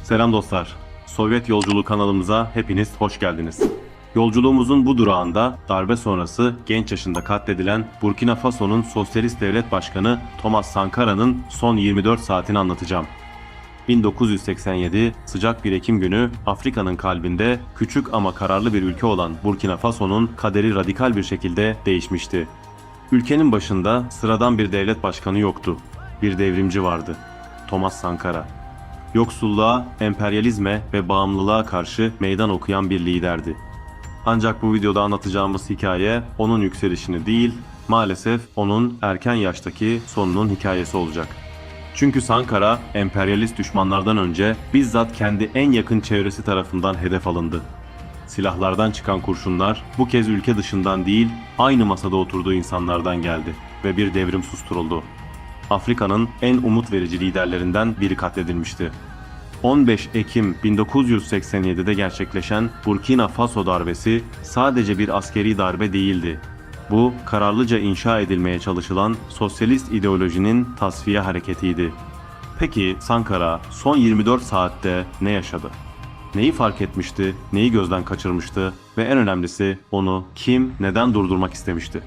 Selam dostlar. Sovyet Yolculuğu kanalımıza hepiniz hoş geldiniz. Yolculuğumuzun bu durağında darbe sonrası genç yaşında katledilen Burkina Faso'nun Sosyalist Devlet Başkanı Thomas Sankara'nın son 24 saatini anlatacağım. 1987 sıcak bir Ekim günü Afrika'nın kalbinde küçük ama kararlı bir ülke olan Burkina Faso'nun kaderi radikal bir şekilde değişmişti. Ülkenin başında sıradan bir devlet başkanı yoktu. Bir devrimci vardı. Thomas Sankara. Yoksulluğa, emperyalizme ve bağımlılığa karşı meydan okuyan bir liderdi. Ancak bu videoda anlatacağımız hikaye onun yükselişini değil, maalesef onun erken yaştaki sonunun hikayesi olacak. Çünkü Sankara, emperyalist düşmanlardan önce bizzat kendi en yakın çevresi tarafından hedef alındı. Silahlardan çıkan kurşunlar bu kez ülke dışından değil, aynı masada oturduğu insanlardan geldi ve bir devrim susturuldu. Afrika'nın en umut verici liderlerinden biri katledilmişti. 15 Ekim 1987'de gerçekleşen Burkina Faso darbesi sadece bir askeri darbe değildi. Bu, kararlıca inşa edilmeye çalışılan sosyalist ideolojinin tasfiye hareketiydi. Peki Sankara son 24 saatte ne yaşadı? Neyi fark etmişti, neyi gözden kaçırmıştı ve en önemlisi onu kim, neden durdurmak istemişti?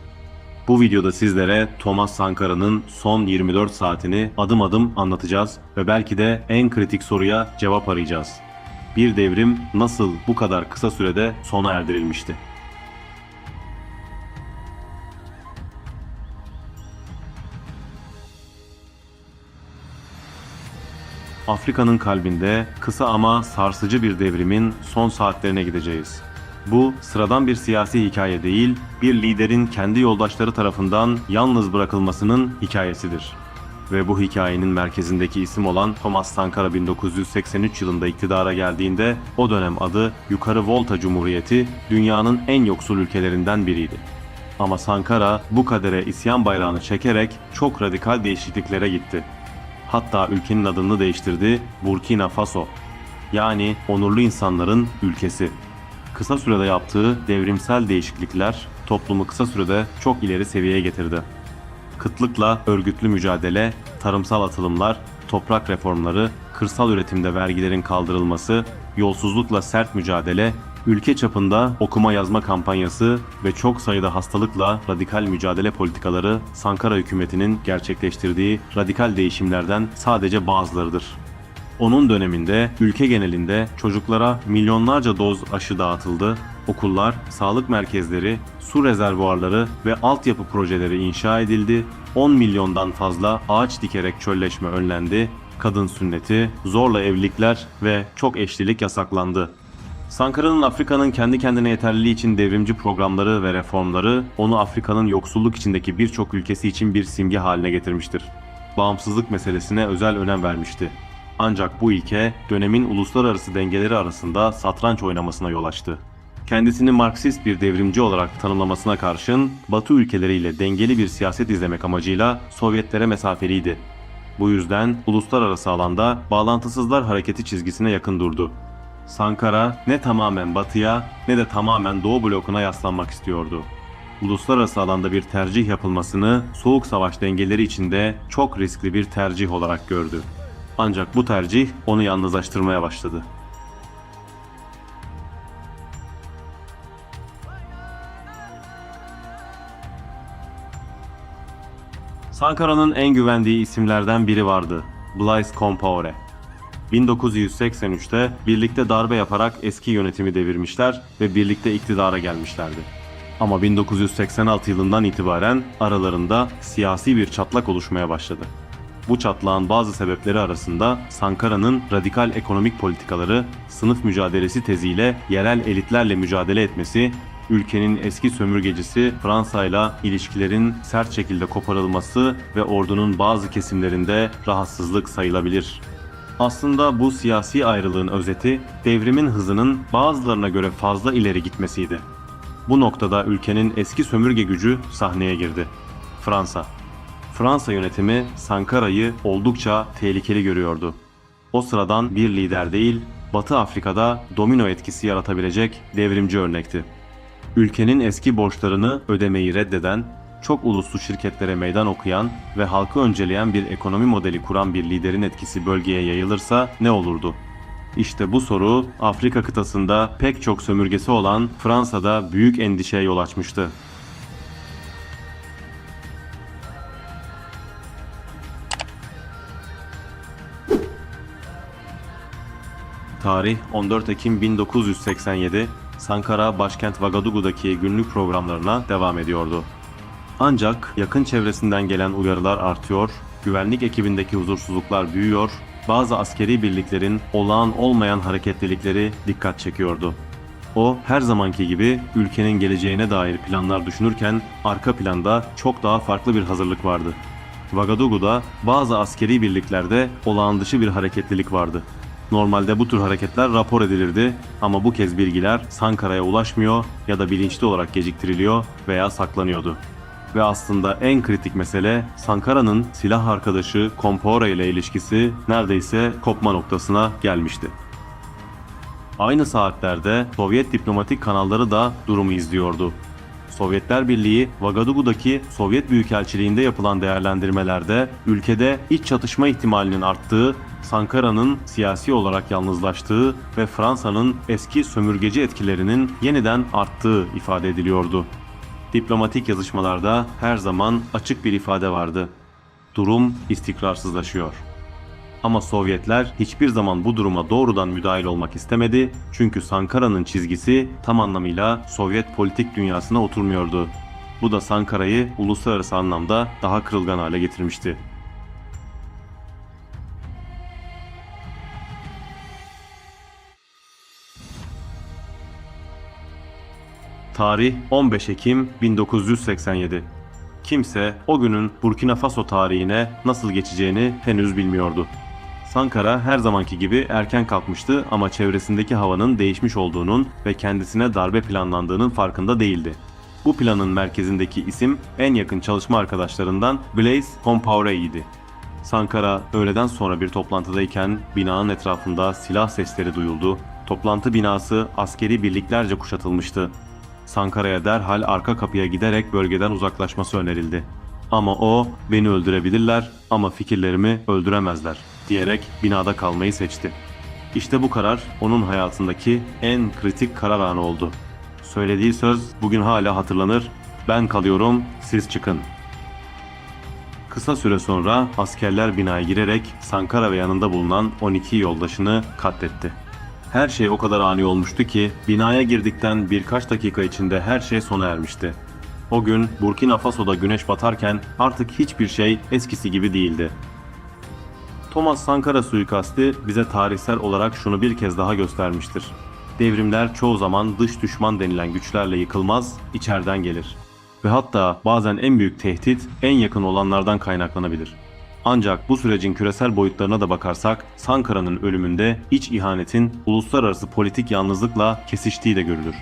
Bu videoda sizlere Thomas Sankara'nın son 24 saatini adım adım anlatacağız ve belki de en kritik soruya cevap arayacağız. Bir devrim nasıl bu kadar kısa sürede sona erdirilmişti? Afrika'nın kalbinde kısa ama sarsıcı bir devrimin son saatlerine gideceğiz. Bu sıradan bir siyasi hikaye değil, bir liderin kendi yoldaşları tarafından yalnız bırakılmasının hikayesidir. Ve bu hikayenin merkezindeki isim olan Thomas Sankara 1983 yılında iktidara geldiğinde o dönem adı Yukarı Volta Cumhuriyeti dünyanın en yoksul ülkelerinden biriydi. Ama Sankara bu kadere isyan bayrağını çekerek çok radikal değişikliklere gitti. Hatta ülkenin adını değiştirdi, Burkina Faso. Yani onurlu insanların ülkesi. Kısa sürede yaptığı devrimsel değişiklikler toplumu kısa sürede çok ileri seviyeye getirdi. Kıtlıkla örgütlü mücadele, tarımsal atılımlar, toprak reformları, kırsal üretimde vergilerin kaldırılması, yolsuzlukla sert mücadele, ülke çapında okuma yazma kampanyası ve çok sayıda hastalıkla radikal mücadele politikaları Sankara hükümetinin gerçekleştirdiği radikal değişimlerden sadece bazılarıdır. Onun döneminde ülke genelinde çocuklara milyonlarca doz aşı dağıtıldı, okullar, sağlık merkezleri, su rezervuarları ve altyapı projeleri inşa edildi, 10 milyondan fazla ağaç dikerek çölleşme önlendi, kadın sünneti, zorla evlilikler ve çok eşlilik yasaklandı. Sankara'nın Afrika'nın kendi kendine yeterliliği için devrimci programları ve reformları onu Afrika'nın yoksulluk içindeki birçok ülkesi için bir simge haline getirmiştir. Bağımsızlık meselesine özel önem vermişti. Ancak bu ilke dönemin uluslararası dengeleri arasında satranç oynamasına yol açtı. Kendisini Marksist bir devrimci olarak tanımlamasına karşın Batı ülkeleriyle dengeli bir siyaset izlemek amacıyla Sovyetlere mesafeliydi. Bu yüzden uluslararası alanda bağlantısızlar hareketi çizgisine yakın durdu. Sankara ne tamamen Batı'ya ne de tamamen Doğu blokuna yaslanmak istiyordu. Uluslararası alanda bir tercih yapılmasını Soğuk Savaş dengeleri içinde çok riskli bir tercih olarak gördü. Ancak bu tercih onu yalnızlaştırmaya başladı. Sankara'nın en güvendiği isimlerden biri vardı. Blaise Compaoré. 1983'te birlikte darbe yaparak eski yönetimi devirmişler ve birlikte iktidara gelmişlerdi. Ama 1986 yılından itibaren aralarında siyasi bir çatlak oluşmaya başladı. Bu çatlağın bazı sebepleri arasında Sankara'nın radikal ekonomik politikaları, sınıf mücadelesi teziyle yerel elitlerle mücadele etmesi, ülkenin eski sömürgecisi Fransa'yla ilişkilerin sert şekilde koparılması ve ordunun bazı kesimlerinde rahatsızlık sayılabilir. Aslında bu siyasi ayrılığın özeti, devrimin hızının bazılarına göre fazla ileri gitmesiydi. Bu noktada ülkenin eski sömürge gücü sahneye girdi. Fransa. Fransa yönetimi Sankara'yı oldukça tehlikeli görüyordu. O sıradan bir lider değil, Batı Afrika'da domino etkisi yaratabilecek devrimci örnekti. Ülkenin eski borçlarını ödemeyi reddeden, çok uluslu şirketlere meydan okuyan ve halkı önceleyen bir ekonomi modeli kuran bir liderin etkisi bölgeye yayılırsa ne olurdu? İşte bu soru Afrika kıtasında pek çok sömürgesi olan Fransa'da büyük endişeye yol açmıştı. Tarih 14 Ekim 1987, Sankara başkent Vagadugu'daki günlük programlarına devam ediyordu. Ancak yakın çevresinden gelen uyarılar artıyor, güvenlik ekibindeki huzursuzluklar büyüyor, bazı askeri birliklerin olağan olmayan hareketlilikleri dikkat çekiyordu. O her zamanki gibi ülkenin geleceğine dair planlar düşünürken arka planda çok daha farklı bir hazırlık vardı. Vagadugu'da bazı askeri birliklerde olağan dışı bir hareketlilik vardı. Normalde bu tür hareketler rapor edilirdi ama bu kez bilgiler Sankara'ya ulaşmıyor ya da bilinçli olarak geciktiriliyor veya saklanıyordu. Ve aslında en kritik mesele Sankara'nın silah arkadaşı Compaoré ile ilişkisi neredeyse kopma noktasına gelmişti. Aynı saatlerde Sovyet diplomatik kanalları da durumu izliyordu. Sovyetler Birliği, Vagadugu'daki Sovyet Büyükelçiliğinde yapılan değerlendirmelerde ülkede iç çatışma ihtimalinin arttığı, Sankara'nın siyasi olarak yalnızlaştığı ve Fransa'nın eski sömürgeci etkilerinin yeniden arttığı ifade ediliyordu. Diplomatik yazışmalarda her zaman açık bir ifade vardı. Durum istikrarsızlaşıyor. Ama Sovyetler hiçbir zaman bu duruma doğrudan müdahil olmak istemedi çünkü Sankara'nın çizgisi tam anlamıyla Sovyet politik dünyasına oturmuyordu. Bu da Sankara'yı uluslararası anlamda daha kırılgan hale getirmişti. Tarih 15 Ekim 1987. Kimse o günün Burkina Faso tarihine nasıl geçeceğini henüz bilmiyordu. Sankara her zamanki gibi erken kalkmıştı ama çevresindeki havanın değişmiş olduğunun ve kendisine darbe planlandığının farkında değildi. Bu planın merkezindeki isim en yakın çalışma arkadaşlarından Blaise Compaoré. Sankara öğleden sonra bir toplantıdayken binanın etrafında silah sesleri duyuldu. Toplantı binası askeri birliklerce kuşatılmıştı. Sankara'ya derhal arka kapıya giderek bölgeden uzaklaşması önerildi. Ama o, beni öldürebilirler ama fikirlerimi öldüremezler diyerek binada kalmayı seçti. İşte bu karar onun hayatındaki en kritik karar anı oldu. Söylediği söz bugün hala hatırlanır. Ben kalıyorum, siz çıkın. Kısa süre sonra askerler binaya girerek Sankara ve yanında bulunan 12 yoldaşını katletti. Her şey o kadar ani olmuştu ki binaya girdikten birkaç dakika içinde her şey sona ermişti. O gün Burkina Faso'da güneş batarken artık hiçbir şey eskisi gibi değildi. Thomas Sankara suikasti bize tarihsel olarak şunu bir kez daha göstermiştir. Devrimler çoğu zaman dış düşman denilen güçlerle yıkılmaz, içeriden gelir. Ve hatta bazen en büyük tehdit en yakın olanlardan kaynaklanabilir. Ancak bu sürecin küresel boyutlarına da bakarsak Sankara'nın ölümünde iç ihanetin uluslararası politik yalnızlıkla kesiştiği de görülür.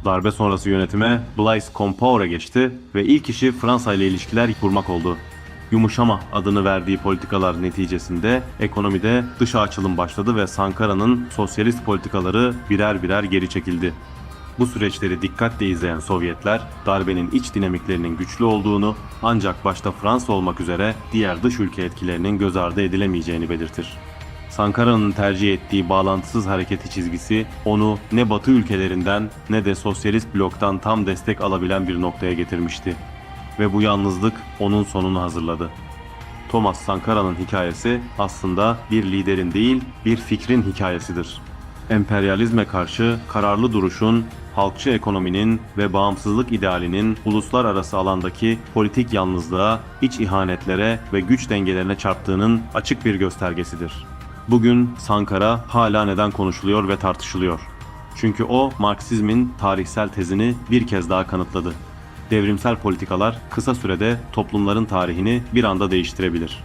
Darbe sonrası yönetime Blaise Compaoré geçti ve ilk işi Fransa ile ilişkiler kurmak oldu. Yumuşama adını verdiği politikalar neticesinde ekonomide dışa açılım başladı ve Sankara'nın sosyalist politikaları birer birer geri çekildi. Bu süreçleri dikkatle izleyen Sovyetler, darbenin iç dinamiklerinin güçlü olduğunu ancak başta Fransa olmak üzere diğer dış ülke etkilerinin göz ardı edilemeyeceğini belirtir. Sankara'nın tercih ettiği bağlantısız hareketi çizgisi onu ne Batı ülkelerinden ne de sosyalist bloktan tam destek alabilen bir noktaya getirmişti. Ve bu yalnızlık onun sonunu hazırladı. Thomas Sankara'nın hikayesi aslında bir liderin değil, bir fikrin hikayesidir. Emperyalizme karşı kararlı duruşun, halkçı ekonominin ve bağımsızlık idealinin uluslararası alandaki politik yalnızlığa, iç ihanetlere ve güç dengelerine çarptığının açık bir göstergesidir. Bugün Sankara hala neden konuşuluyor ve tartışılıyor? Çünkü o Marksizmin tarihsel tezini bir kez daha kanıtladı. Devrimsel politikalar kısa sürede toplumların tarihini bir anda değiştirebilir.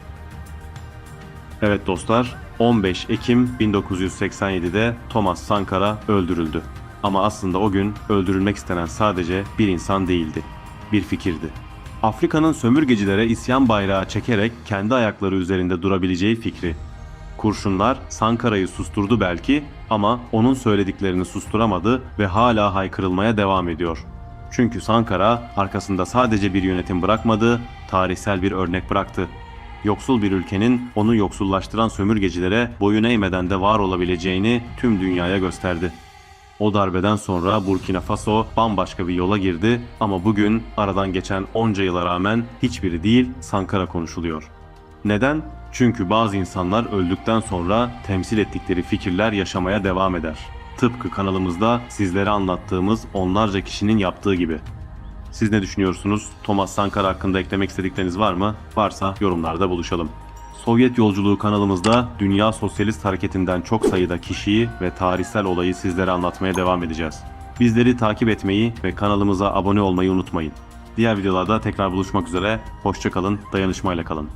Evet dostlar, 15 Ekim 1987'de Thomas Sankara öldürüldü. Ama aslında o gün öldürülmek istenen sadece bir insan değildi, bir fikirdi. Afrika'nın sömürgecilere isyan bayrağı çekerek kendi ayakları üzerinde durabileceği fikri. Kurşunlar Sankara'yı susturdu belki ama onun söylediklerini susturamadı ve hala haykırılmaya devam ediyor. Çünkü Sankara arkasında sadece bir yönetim bırakmadı, tarihsel bir örnek bıraktı. Yoksul bir ülkenin onu yoksullaştıran sömürgecilere boyun eğmeden de var olabileceğini tüm dünyaya gösterdi. O darbeden sonra Burkina Faso bambaşka bir yola girdi ama bugün aradan geçen onca yıla rağmen hiçbiri değil Sankara konuşuluyor. Neden? Çünkü bazı insanlar öldükten sonra temsil ettikleri fikirler yaşamaya devam eder. Tıpkı kanalımızda sizlere anlattığımız onlarca kişinin yaptığı gibi. Siz ne düşünüyorsunuz? Thomas Sankara hakkında eklemek istedikleriniz var mı? Varsa yorumlarda buluşalım. Sovyet Yolculuğu kanalımızda Dünya Sosyalist Hareketi'nden çok sayıda kişiyi ve tarihsel olayı sizlere anlatmaya devam edeceğiz. Bizleri takip etmeyi ve kanalımıza abone olmayı unutmayın. Diğer videolarda tekrar buluşmak üzere. Hoşça kalın, dayanışmayla kalın.